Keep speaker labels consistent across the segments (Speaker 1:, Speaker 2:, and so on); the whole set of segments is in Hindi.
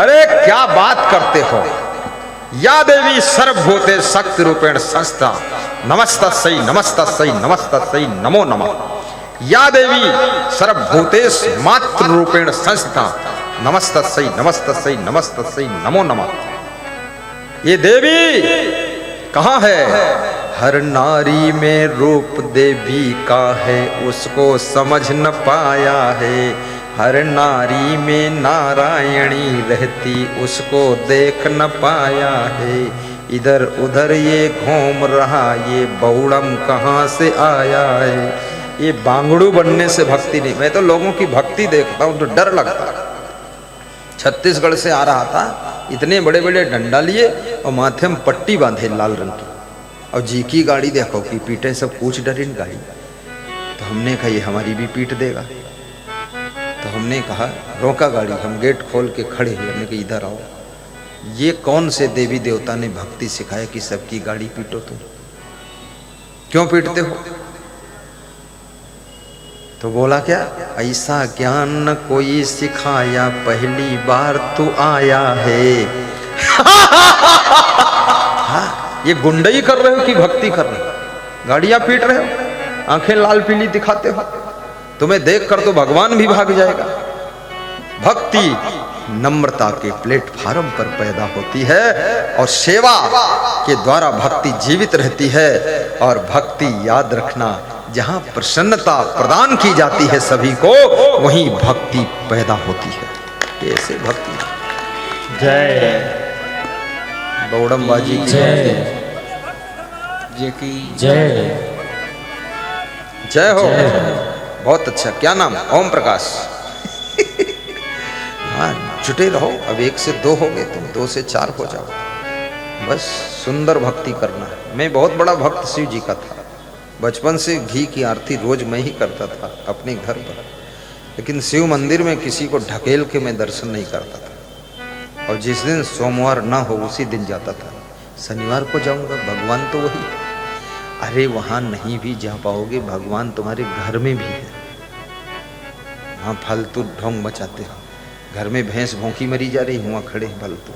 Speaker 1: अरे क्या बात करते हो। या देवी सर्वभूते शक्ति रूपेण संस्था नमस्तस्यै नमस्तस्यै नमस्तस्यै नमो नमः। या देवी सर्वभूतेष मातृ रूपेण संस्था नमस्तस्यै नमस्तस्यै नमस्तस्यै नमो नमः। ये देवी कहाँ है? हर नारी में रूप देवी का है, उसको समझ न पाया है। हर नारी में नारायणी रहती, उसको देख न पाया है। इधर उधर ये घूम रहा, ये बौड़म कहाँ से आया है। ये बांगड़ू बनने से भक्ति नहीं। मैं तो लोगों की भक्ति देखता हूँ तो डर लगता है। छत्तीसगढ़ से आ रहा था, इतने बड़े बड़े डंडा लिए और माथे में पट्टी बांधे लाल रंग की, और जी की गाड़ी देखो कि पीटे सब पूछ डरिन गाड़ी। तो हमने कहा ये हमारी भी पीट देगा। तो हमने कहा रोका गाड़ी, हम गेट खोल के खड़े हुए, हमने कहा इधर आओ। ये कौन से देवी देवता ने भक्ति सिखाया कि सबकी गाड़ी पीटो? तुम क्यों पीटते हो? तो बोला क्या, ऐसा ज्ञान न कोई सिखाया, पहली बार तू आया है। हाँ, ये गुंडई कर रहे हो कि भक्ति कर रहे हो? गाड़ियां पीट रहे हो, आंखें लाल पीली दिखाते हो। तुम्हें देखकर तो भगवान भी भाग जाएगा। भक्ति नम्रता के प्लेटफार्म पर पैदा होती है और सेवा के द्वारा भक्ति जीवित रहती है। और भक्ति याद रखना, जहां प्रसन्नता प्रदान की जाती है सभी को, वहीं भक्ति पैदा होती है। ऐसे भक्ति।
Speaker 2: जय
Speaker 1: बौड़म बाजी की
Speaker 2: जय जय
Speaker 1: जय हो। बहुत अच्छा। क्या नाम? ओम प्रकाश। हाँ, जुटे रहो। अब 1 से 2 हो गए, तुम 2 से 4 हो जाओ। बस सुंदर भक्ति करना है। मैं बहुत बड़ा भक्त शिव जी का था। बचपन से घी की आरती रोज मैं ही करता था अपने घर पर, लेकिन शिव मंदिर में किसी को ढकेल के मैं दर्शन नहीं करता था। और जिस दिन सोमवार ना हो उसी दिन जाता था। शनिवार को जाऊंगा, भगवान तो वही। अरे वहां नहीं भी जा पाओगे, भगवान तुम्हारे घर में भी है। वहां फालतू ढोंग मचाते हो। घर में भैंस भौंकी मरी जा रही, हुआ खड़े फालतू।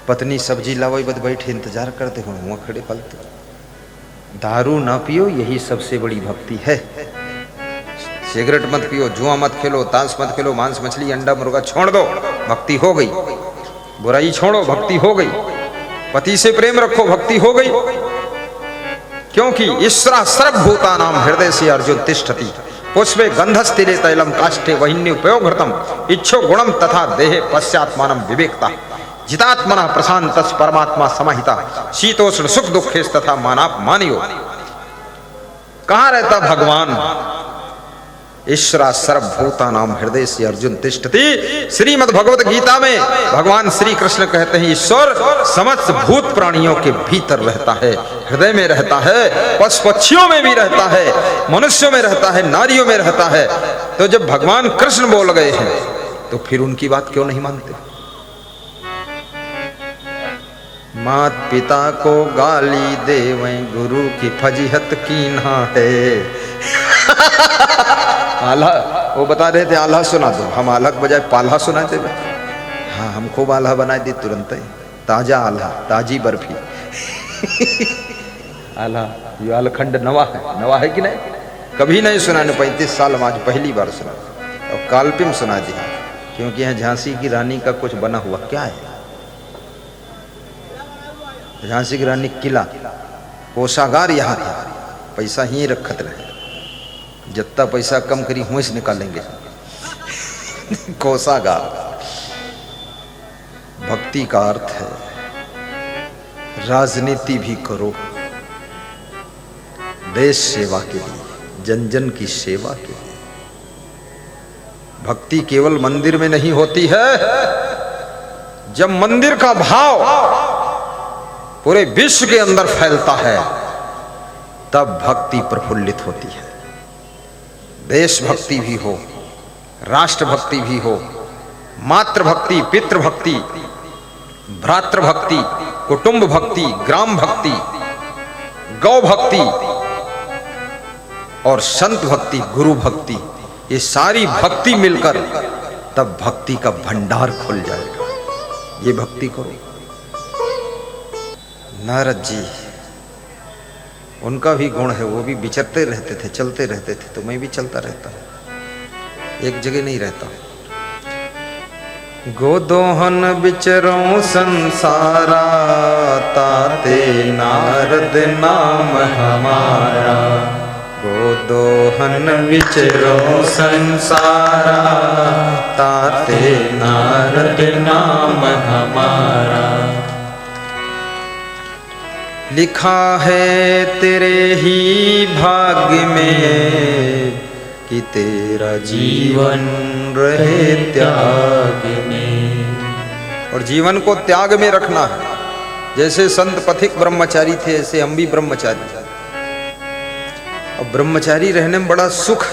Speaker 1: पत्नी सब्जी लावे बद बैठे इंतजार करते हो, हुआ खड़े फालतू। दारू ना पियो, यही सबसे बड़ी भक्ति है। सिगरेट मत पियो, जुआ मत खेलो, ताश मत खेलो, मांस मछली अंडा मुर्गा छोड़ दो, भक्ति हो गई। बुराई छोड़ो, भक्ति हो गई। पति से प्रेम रखो, भक्ति हो गई। क्योंकि ईश्वरा सर्वभूतानां हृदय से अर्जुन तिष्ठति, पुष्पे गंधस्तिले तैलम काष्ठे वह्न्युपयोगृतम, इच्छो गुणम तथा देहे पश्चात्मानं विवेकता, जितात्मना प्रशांतस् परमात्मा समाहिता, शीतोष्ण सुख दुखेश तथा मानाप मानियो। कहाँ रहता भगवान? ईश्वरा सर्वभूतानां हृदय से अर्जुन तिष्ठति। श्रीमद् भगवत गीता में भगवान श्री कृष्ण कहते हैं ईश्वर समस्त भूत प्राणियों के भीतर रहता है, हृदय में रहता है, पशु पक्षियों में भी रहता है, मनुष्यों में रहता है, नारियों में रहता है। तो जब भगवान कृष्ण बोल गए हैं तो फिर उनकी बात क्यों नहीं मानते? मात पिता को गाली देवें, गुरु की फजीहत कीन्हा है। आल्हा, वो बता रहे थे आल्हा सुना दो, हम आल्हा के बजाय पाल्हा सुनाते थे। हाँ, हम खूब आल्हा बना दी तुरंत ही। ताजा आल्हा, ताजी बर्फी। आल्हा, ये आलखंड नवा है। नवा है कि नहीं? कभी नहीं सुना ने, 35 साल में आज पहली बार सुना। और कालपिम सुना दिया, क्योंकि यहाँ झांसी की रानी का कुछ बना हुआ क्या है। झांसी की रानी किला, कोषागार यहाँ था, पैसा ही रखत रहे। जितना पैसा कम करी हुए से निकालेंगे। कोषागार। भक्ति का अर्थ है राजनीति भी करो देश सेवा के लिए, जन जन की सेवा के लिए। भक्ति केवल मंदिर में नहीं होती है। जब मंदिर का भाव पूरे विश्व के अंदर फैलता है तब भक्ति प्रफुल्लित होती है। देशभक्ति भी हो, राष्ट्रभक्ति भी हो, मातृभक्ति, पितृभक्ति, भ्रातृभक्ति, कुटुंब भक्ति, ग्राम भक्ति, गौ भक्ति और संत भक्ति, गुरु भक्ति, ये सारी भक्ति मिलकर तब भक्ति का भंडार खुल जाएगा। ये भक्ति करो। नारद जी, उनका भी गुण है, वो भी विचरते रहते थे, चलते रहते थे, तो मैं भी चलता रहता हूँ, एक जगह नहीं रहता। गोदोहन विचरों संसारा, ताते नारद नाम हमारा। गोदोहन विचरों संसारा, ताते नारद नाम हमारा। लिखा है तेरे ही भाग्य में कि तेरा जीवन रहे त्याग में। और जीवन को त्याग में रखना है। जैसे संत पथिक ब्रह्मचारी थे, ऐसे हम भी ब्रह्मचारी। अब ब्रह्मचारी रहने में बड़ा सुख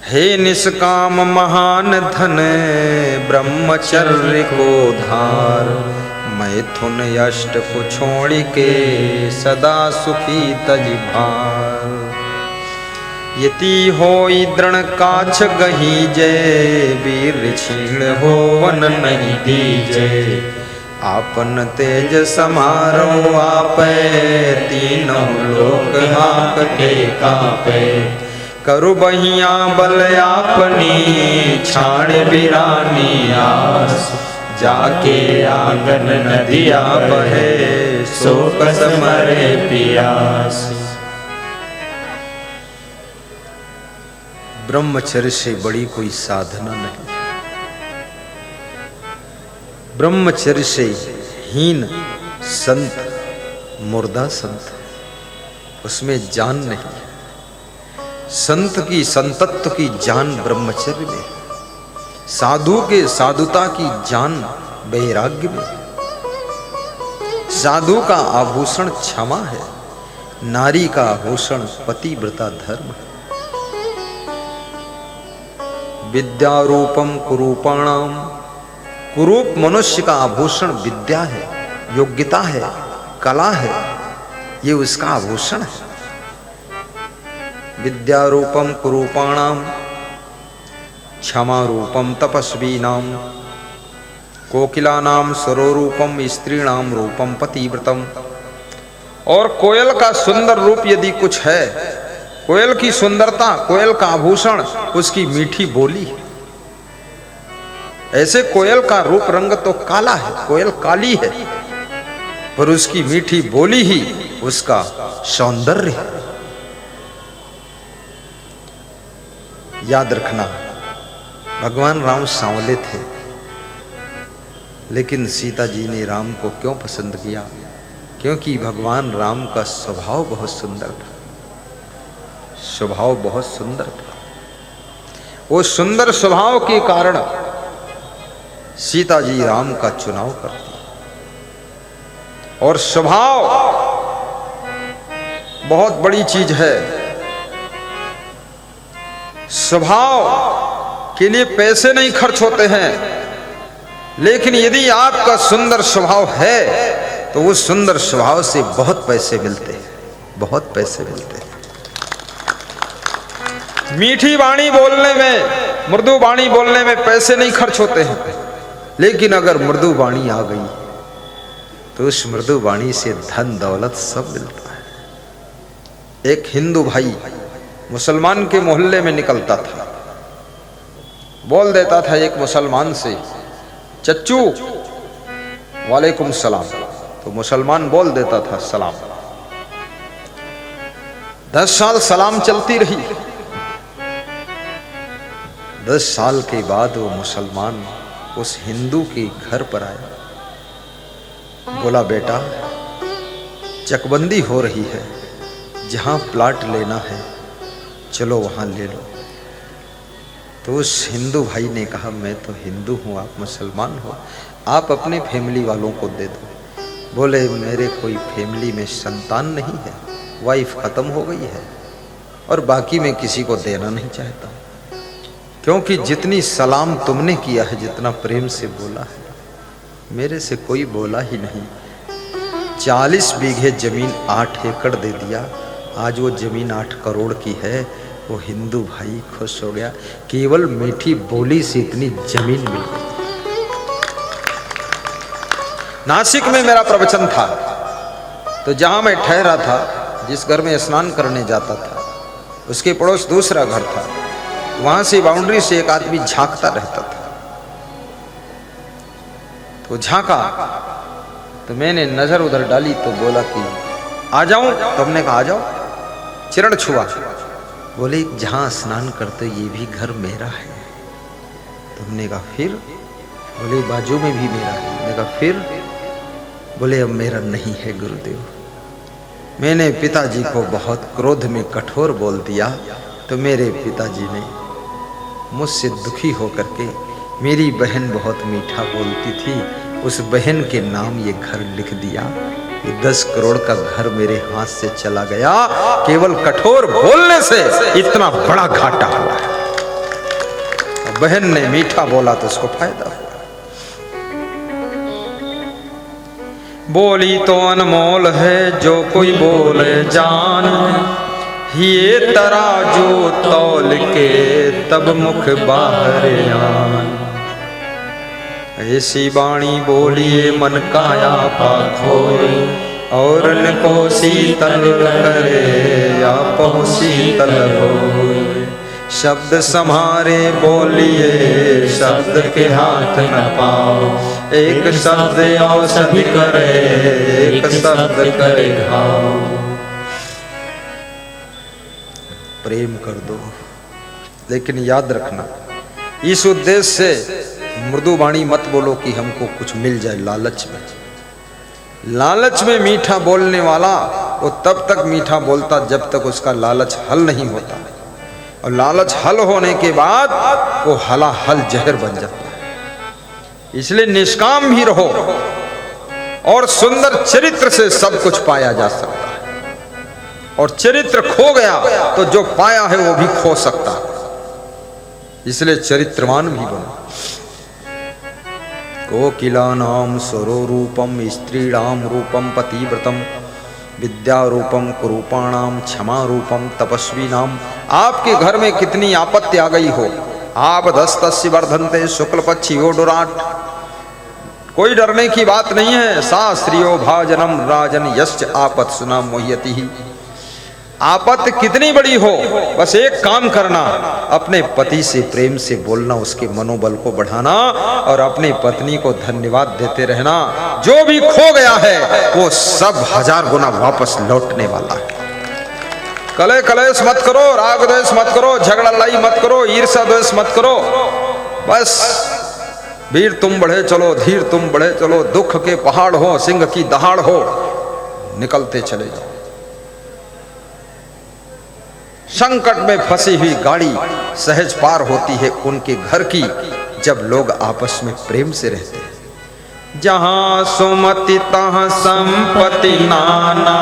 Speaker 1: है। निष्काम महान धन, ब्रह्मचर्य को धार। मैथुन यष्ट को छोड़ के, सदा सुखी तज भार। यति होई दृढ़ काछ गही जय, वीर छीण होवन नहीं दीजय। आपन तेज समारो आपे, तीनों लोक हांकते कांपे। करु बहिया बल आपनी, छाड़ बिरानी आस। जाके आंगन नदिया बहे, सो कस मरे पियास। ब्रह्मचर्य से बड़ी कोई साधना नहीं। ब्रह्मचर्य से हीन संत मुर्दा संत, उसमें जान नहीं। संत की संतत्व की जान ब्रह्मचर्य में, साधु के साधुता की जान वैराग्य में। साधु का आभूषण क्षमा है, नारी का आभूषण पतिव्रता धर्म है। विद्यारूपम कुरूपाणाम, कुरूप मनुष्य का आभूषण विद्या है, योग्यता है, कला है, ये उसका आभूषण है। विद्यारूपम कुरूपाणाम, क्षमा रूपम तपस्वीनाम, कोकिलानाम स्वरूपम स्त्रीणाम रूपम पतिव्रतम। और कोयल का सुंदर रूप यदि कुछ है, कोयल की सुंदरता, कोयल का आभूषण उसकी मीठी बोली। ऐसे कोयल का रूप रंग तो काला है, कोयल काली है, पर उसकी मीठी बोली ही उसका सौंदर्य है। याद रखना, भगवान राम सांवले थे, लेकिन सीता जी ने राम को क्यों पसंद किया? क्योंकि भगवान राम का स्वभाव बहुत सुंदर था। स्वभाव बहुत सुंदर था। वो सुंदर स्वभाव के कारण सीता जी राम का चुनाव करती। और स्वभाव बहुत बड़ी चीज है। स्वभाव के लिए पैसे नहीं खर्च होते हैं, लेकिन यदि आपका सुंदर स्वभाव है तो उस सुंदर स्वभाव से बहुत पैसे मिलते हैं, बहुत पैसे मिलते हैं। मीठी वाणी बोलने में, मृदु वाणी बोलने में पैसे नहीं खर्च होते हैं, लेकिन अगर मृदु वाणी आ गई तो उस मृदु वाणी से धन दौलत सब मिलता है। एक हिंदू भाई मुसलमान के मोहल्ले में निकलता था, बोल देता था एक मुसलमान से, चच्चू वालेकुम सलाम, तो मुसलमान बोल देता था सलाम। 10 साल सलाम चलती रही। 10 साल के बाद वो मुसलमान उस हिंदू के घर पर आया, बोला बेटा चकबंदी हो रही है, जहां प्लाट लेना है चलो वहां ले लो। तो उस हिंदू भाई ने कहा मैं तो हिंदू हूं, आप मुसलमान हो, आप अपने फैमिली वालों को दे दो। बोले मेरे कोई फैमिली में संतान नहीं है, वाइफ खत्म हो गई है, और बाकी मैं किसी को देना नहीं चाहता, क्योंकि जितनी सलाम तुमने किया है, जितना प्रेम से बोला है, मेरे से कोई बोला ही नहीं। 40 बीघे जमीन 8 एकड़ दे दिया, आज वो जमीन 8 करोड़ की है, वो हिंदू भाई खुश हो गया, केवल मीठी बोली से इतनी जमीन मिल गई। नासिक में मेरा प्रवचन था, तो जहां मैं ठहरा था, जिस घर में स्नान करने जाता था, उसके पड़ोस दूसरा घर था। वहां से बाउंड्री से एक आदमी झांकता रहता था। तो झांका तो मैंने नजर उधर डाली तो बोला कि आ जाऊं? तो हमने कहा आ जाओ। चरण छुआ, बोले जहां स्नान करते ये भी घर मेरा है। तो हमने कहा फिर? बोले बाजू में भी मेरा है। मैंने कहा फिर? बोले अब मेरा नहीं है गुरुदेव। मैंने पिताजी को बहुत क्रोध में कठोर बोल दिया, तो मेरे पिताजी ने मुझसे दुखी होकर के, मेरी बहन बहुत मीठा बोलती थी, उस बहन के नाम ये घर लिख दिया। ये 10 करोड़ का घर मेरे हाथ से चला गया, केवल कठोर बोलने से इतना बड़ा घाटा हुआ है। बहन ने मीठा बोला तो उसको फायदा हुआ। बोली तो अनमोल है जो कोई बोले जान, ये तराजू तौल के तब मुख बाहर आन। ऐसी बाणी बोलिए मन काया पाखोय, और न को शीतल करे या पहुँ शीतल होय। शब्द सम्हारे बोलिए शब्द के हाथ न पाओ, एक शब्द औषधि करे एक शब्द करे घाव। प्रेम कर दो, लेकिन याद रखना इस उद्देश्य से मृदु वाणी मत बोलो कि हमको कुछ मिल जाए लालच में। लालच में मीठा बोलने वाला वो तब तक मीठा बोलता जब तक उसका लालच हल नहीं होता, और लालच हल होने के बाद वो हला हल जहर बन जाता है। इसलिए निष्काम भी रहो, और सुंदर चरित्र से सब कुछ पाया जा सकता है। और चरित्र खो गया तो जो पाया है वो भी खो सकता है। इसलिए चरित्रवान भी बनो। कोकिलानां स्वरो रूपम स्त्रीणाम रूपम पतिव्रतम, विद्या रूपम कुरूपाणाम क्षमा रूपम तपस्वी नाम। आपके घर में कितनी आपत्ति आ गई हो, आप दस्तस्य वर्धन्ते शुक्ल पक्षियो डुराट, कोई डरने की बात नहीं है। शास्त्रियो भाजनम राजन यश्च आपत सुना मोह्यति ही। आपत्ति कितनी बड़ी हो, बस एक काम करना, अपने पति से प्रेम से बोलना, उसके मनोबल को बढ़ाना, और अपनी पत्नी को धन्यवाद देते रहना। जो भी खो गया है वो सब 1000 गुना वापस लौटने वाला है। कलह कलेश मत करो, राग द्वेष मत करो, झगड़ा लड़ाई मत करो, ईर्ष्या द्वेष मत करो। बस वीर तुम बढ़े चलो, धीर तुम बढ़े चलो, दुख के पहाड़ हो, सिंह की दहाड़ हो, निकलते चले जाओ। संकट में फंसी हुई गाड़ी सहज पार होती है उनके घर की, जब लोग आपस में प्रेम से रहते हैं। जहां सुमति तहां संपत्ति नाना,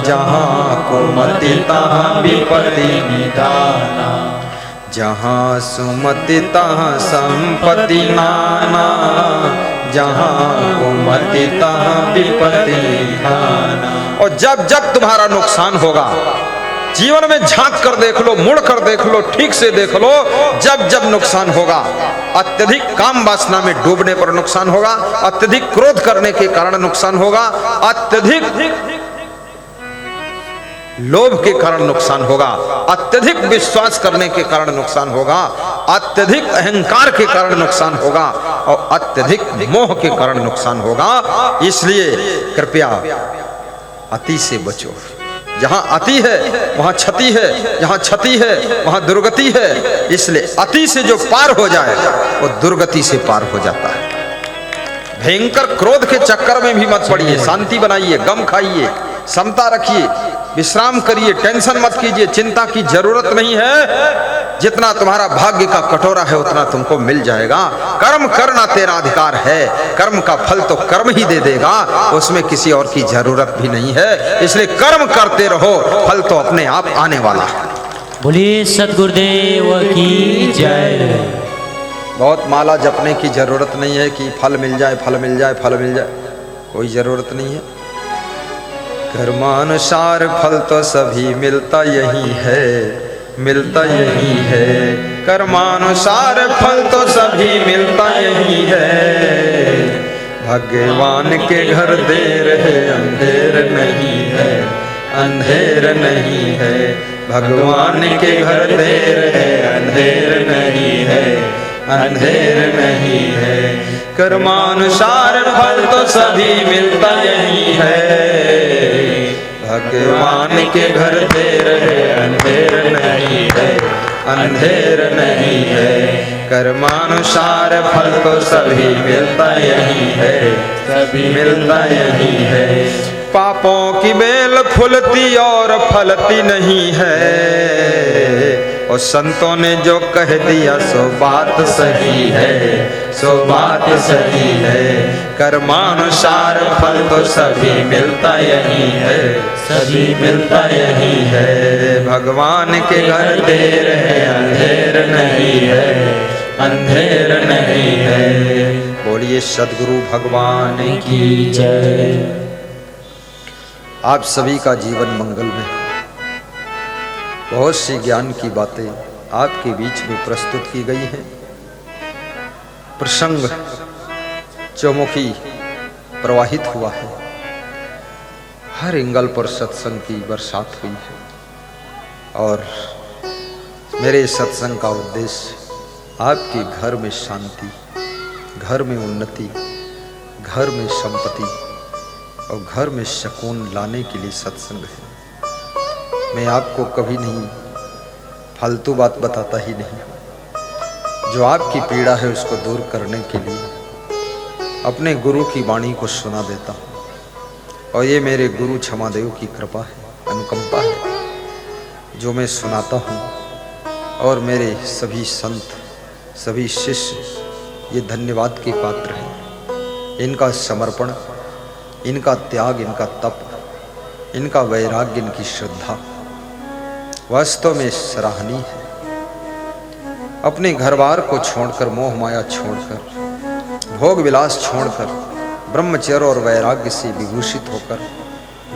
Speaker 1: जहां कुमति तहां विपत्ति निदाना। जहां सुमति तहां संपत्ति नाना, जहां कुमति तहां विपत्ति निदाना। और जब जब तुम्हारा नुकसान होगा, जीवन में झांक कर देख लो, मुड़ कर देख लो, ठीक से देख लो, जब जब नुकसान होगा, अत्यधिक काम वासना में डूबने पर नुकसान होगा, अत्यधिक क्रोध करने के कारण नुकसान होगा, अत्यधिक लोभ के कारण नुकसान होगा, अत्यधिक विश्वास करने के कारण नुकसान होगा, अत्यधिक अहंकार के कारण नुकसान होगा, और अत्यधिक मोह के कारण नुकसान होगा। इसलिए कृपया अति से बचो। जहां अति है वहां क्षति है, जहां क्षति है वहां दुर्गति है। इसलिए अति से जो पार हो जाए वो दुर्गति से पार हो जाता है। भयंकर क्रोध के चक्कर में भी मत पड़िए, शांति बनाइए, गम खाइए, समता रखिए, विश्राम करिए, टेंशन मत कीजिए, चिंता की जरूरत नहीं है। जितना तुम्हारा भाग्य का कटोरा है उतना तुमको मिल जाएगा। कर्म करना तेरा अधिकार है, कर्म का फल तो कर्म ही दे देगा, उसमें किसी और की जरूरत भी नहीं है। इसलिए कर्म करते रहो, फल तो अपने आप आने वाला है।
Speaker 2: बोलिए सद्गुरुदेव की जय।
Speaker 1: बहुत माला जपने की जरूरत नहीं है कि फल मिल जाए, फल मिल जाए, फल मिल जाए, कोई जरूरत नहीं है। कर्मानुसार फल तो सभी मिलता यही है, मिलता यही है, कर्मानुसार फल तो सभी मिलता यही है। भगवान के घर देर है, अंधेर नहीं है, अंधेर नहीं है। भगवान के घर देर है, अंधेर नहीं है, अंधेर नहीं है। कर्मानुसार फल तो सभी मिलता यही है। भगवान के घर देर है, अंधेर नहीं है, अंधेर नहीं है। कर्मानुसार फल तो सभी मिलता यही है, सभी मिलता यही है। पापों की बेल फूलती और फलती नहीं है, और संतों ने जो कह दिया सो बात सही है, सो बात सही है। कर्मानुसार फल तो सभी मिलता यही है, सभी मिलता यही है। भगवान के घर देर है, अंधेर नहीं है, अंधेर नहीं है। बोलिए सद्गुरु भगवान
Speaker 2: की जय।
Speaker 1: आप सभी का जीवन मंगल में। बहुत सी ज्ञान की बातें आपके बीच में प्रस्तुत की गई हैं। प्रसंग चौमुखी प्रवाहित हुआ है, हर एंगल पर सत्संग की बरसात हुई है। और मेरे सत्संग का उद्देश्य आपके घर में शांति, घर में उन्नति, घर में संपत्ति और घर में सुकून लाने के लिए सत्संग है। मैं आपको कभी नहीं फालतू बात बताता ही नहीं। जो आपकी पीड़ा है उसको दूर करने के लिए अपने गुरु की वाणी को सुना देता हूँ। और ये मेरे गुरु क्षमादेव की कृपा है, अनुकंपा है जो मैं सुनाता हूँ। और मेरे सभी संत, सभी शिष्य ये धन्यवाद के पात्र हैं। इनका समर्पण, इनका त्याग, इनका तप, इनका वैराग्य, इनकी श्रद्धा वास्तव में सराहनीय है। अपने घरबार को छोड़कर, मोह माया छोड़कर, भोग विलास छोड़कर, ब्रह्मचर्य और वैराग्य से विभूषित होकर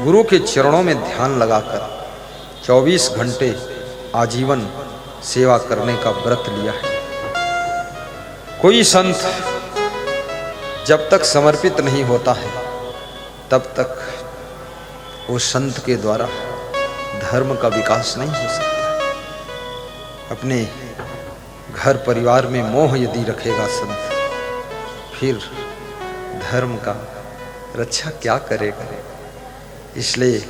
Speaker 1: गुरु के चरणों में ध्यान लगाकर 24 घंटे आजीवन सेवा करने का व्रत लिया है। कोई संत जब तक समर्पित नहीं होता है तब तक वो संत के द्वारा धर्म का विकास नहीं हो सकता। अपने घर परिवार में मोह यदि रखेगा संत, फिर धर्म का रक्षा क्या करेगा। इसलिए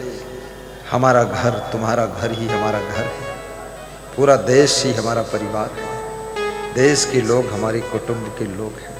Speaker 1: हमारा घर, तुम्हारा घर ही हमारा घर है, पूरा देश ही हमारा परिवार है, देश के लोग हमारे कुटुंब के लोग हैं।